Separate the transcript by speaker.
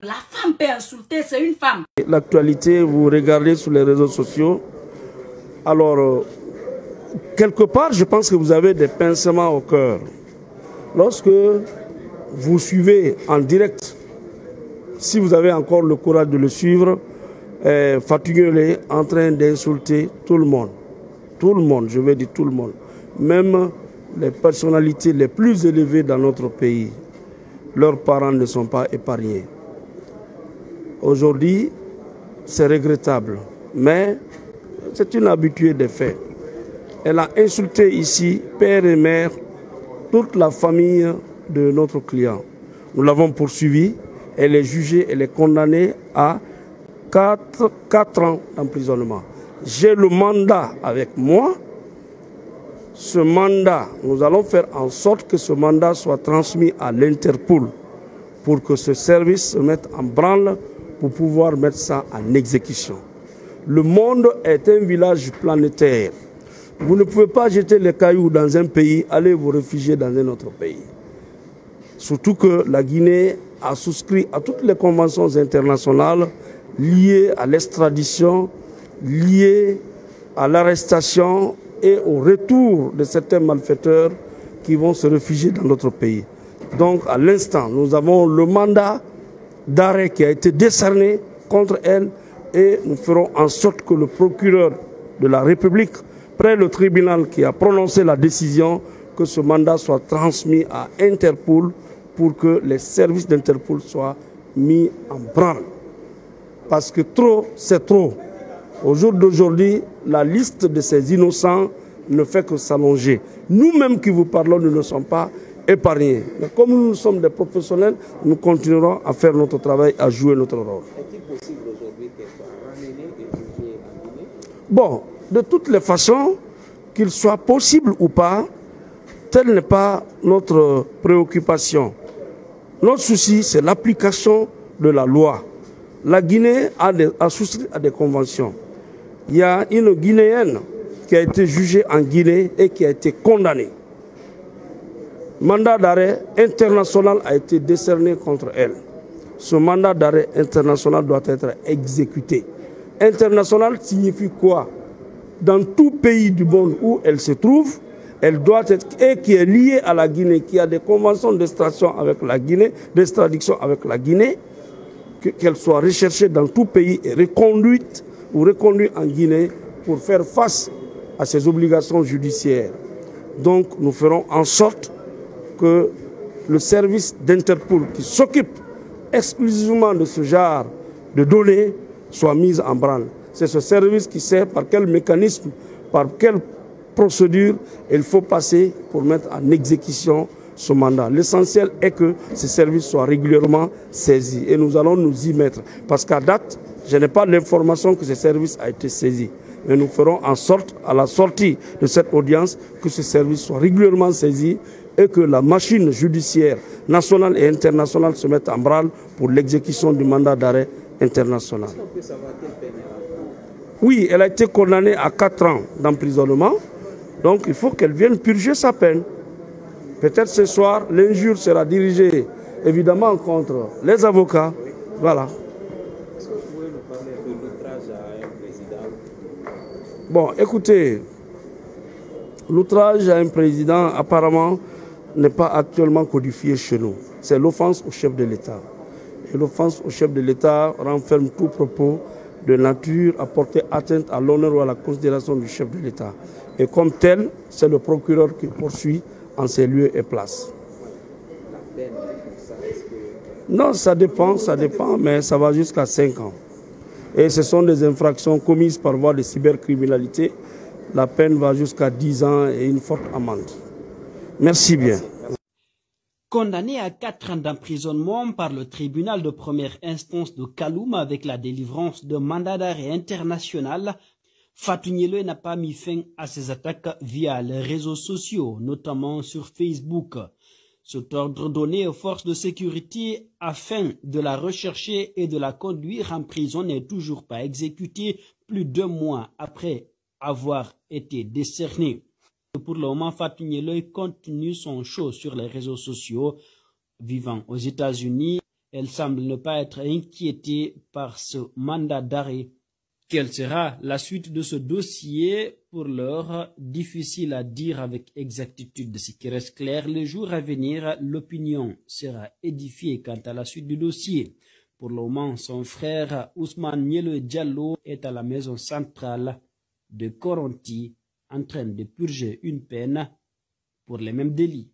Speaker 1: La femme peut insulter, c'est une femme.
Speaker 2: L'actualité, vous regardez sur les réseaux sociaux. Alors, quelque part, je pense que vous avez des pincements au cœur. Lorsque vous suivez en direct, si vous avez encore le courage de le suivre, Fatou Gueye en train d'insulter tout le monde. Tout le monde, je vais dire tout le monde. Même les personnalités les plus élevées dans notre pays. Leurs parents ne sont pas épargnés. Aujourd'hui, c'est regrettable, mais c'est une habituée des faits. Elle a insulté ici, père et mère, toute la famille de notre client. Nous l'avons poursuivie, elle est jugée, elle est condamnée à 4 ans d'emprisonnement. J'ai le mandat avec moi. Ce mandat, nous allons faire en sorte que ce mandat soit transmis à l'Interpol pour que ce service se mette en branle pour pouvoir mettre ça en exécution. Le monde est un village planétaire. Vous ne pouvez pas jeter les cailloux dans un pays, aller vous réfugier dans un autre pays. Surtout que la Guinée a souscrit à toutes les conventions internationales liées à l'extradition, liées à l'arrestation et au retour de certains malfaiteurs qui vont se réfugier dans notre pays. Donc, à l'instant, nous avons le mandat d'arrêt qui a été décerné contre elle et nous ferons en sorte que le procureur de la République prenne le tribunal qui a prononcé la décision, que ce mandat soit transmis à Interpol pour que les services d'Interpol soient mis en branle. Parce que trop, c'est trop. Au jour d'aujourd'hui, la liste de ces innocents ne fait que s'allonger. Nous-mêmes qui vous parlons, nous ne sommes pas épargnés. Mais comme nous sommes des professionnels, nous continuerons à faire notre travail, à jouer notre rôle.
Speaker 3: Est-il possible aujourd'hui qu'elle soit ramenée et jugée en Guinée?
Speaker 2: Bon, de toutes les façons, qu'il soit possible ou pas, telle n'est pas notre préoccupation. Notre souci, c'est l'application de la loi. La Guinée a souscrit à des conventions. Il y a une Guinéenne qui a été jugée en Guinée et qui a été condamnée. Mandat d'arrêt international a été décerné contre elle. Ce mandat d'arrêt international doit être exécuté. International signifie quoi? Dans tout pays du monde où elle se trouve, elle doit être, et qui est liée à la Guinée, qui a des conventions d'extradition avec la Guinée, d'extradition avec la Guinée, qu'elle soit recherchée dans tout pays et reconduite ou reconduite en Guinée pour faire face à ses obligations judiciaires. Donc nous ferons en sorte que le service d'Interpol qui s'occupe exclusivement de ce genre de données soit mis en branle. C'est ce service qui sait par quel mécanisme, par quelle procédure il faut passer pour mettre en exécution ce mandat. L'essentiel est que ce service soit régulièrement saisi et nous allons nous y mettre. Parce qu'à date, je n'ai pas l'information que ce service a été saisi. Mais nous ferons en sorte, à la sortie de cette audience, que ce service soit régulièrement saisi et que la machine judiciaire nationale et internationale se mette en branle pour l'exécution du mandat d'arrêt international.
Speaker 3: Est-ce qu'on peut savoir quelle peine elle a?
Speaker 2: Oui, elle a été condamnée à 4 ans d'emprisonnement. Donc il faut qu'elle vienne purger sa peine. Peut-être ce soir, l'injure sera dirigée évidemment contre les avocats. Voilà.
Speaker 3: Est-ce que vous pouvez nous parler de l'outrage à un président?
Speaker 2: Bon, écoutez, l'outrage à un président apparemment n'est pas actuellement codifié chez nous. C'est l'offense au chef de l'État. Et l'offense au chef de l'État renferme tout propos de nature à porter atteinte à l'honneur ou à la considération du chef de l'État. Et comme tel, c'est le procureur qui poursuit en ces lieux et places.
Speaker 3: La peine pour ça, est-ce que...
Speaker 2: Non, ça dépend, mais ça va jusqu'à 5 ans. Et ce sont des infractions commises par voie de cybercriminalité. La peine va jusqu'à 10 ans et une forte amende. Merci bien.
Speaker 4: Condamné à 4 ans d'emprisonnement par le tribunal de première instance de Kaloum avec la délivrance d'un mandat d'arrêt international, Fatou Gueye n'a pas mis fin à ses attaques via les réseaux sociaux, notamment sur Facebook. Cet ordre donné aux forces de sécurité afin de la rechercher et de la conduire en prison n'est toujours pas exécuté plus d'1 mois après avoir été décerné. Pour le moment, Fatou Gueye continue son show sur les réseaux sociaux. Vivant aux États-Unis, Elle semble ne pas être inquiétée par ce mandat d'arrêt. Quelle sera la suite de ce dossier? Pour l'heure, difficile à dire avec exactitude. Ce qui reste clair, les jours à venir, l'opinion sera édifiée quant à la suite du dossier. Pour le moment, son frère Ousmane Nielo Diallo est à la maison centrale de Koronti en train de purger une peine pour les mêmes délits.